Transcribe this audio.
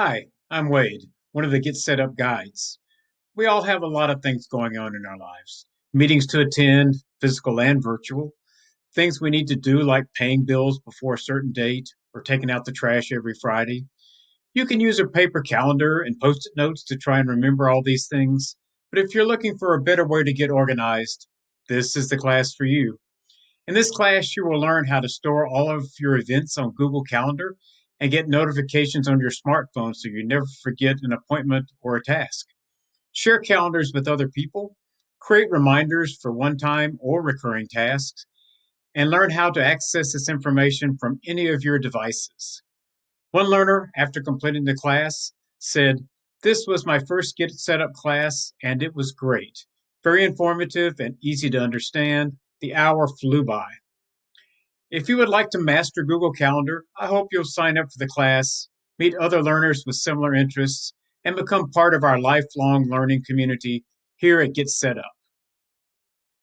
Hi, I'm Wade, one of the Get Set Up guides. We all have a lot of things going on in our lives meetings to attend, physical and virtual, things we need to do like paying bills before a certain date or taking out the trash every Friday. You can use a paper calendar and post it notes to try and remember all these things, but if you're looking for a better way to get organized, this is the class for you. In this class, you will learn how to store all of your events on Google Calendar and get notifications on your smartphone so you never forget an appointment or a task. Share calendars with other people, create reminders for one time or recurring tasks, and learn how to access this information from any of your devices. One learner, after completing the class, said, "This was my first Get Set Up class, and it was great. Very informative and easy to understand. The hour flew by." If you would like to master Google Calendar, I hope you'll sign up for the class, meet other learners with similar interests, and become part of our lifelong learning community here at Get Set Up.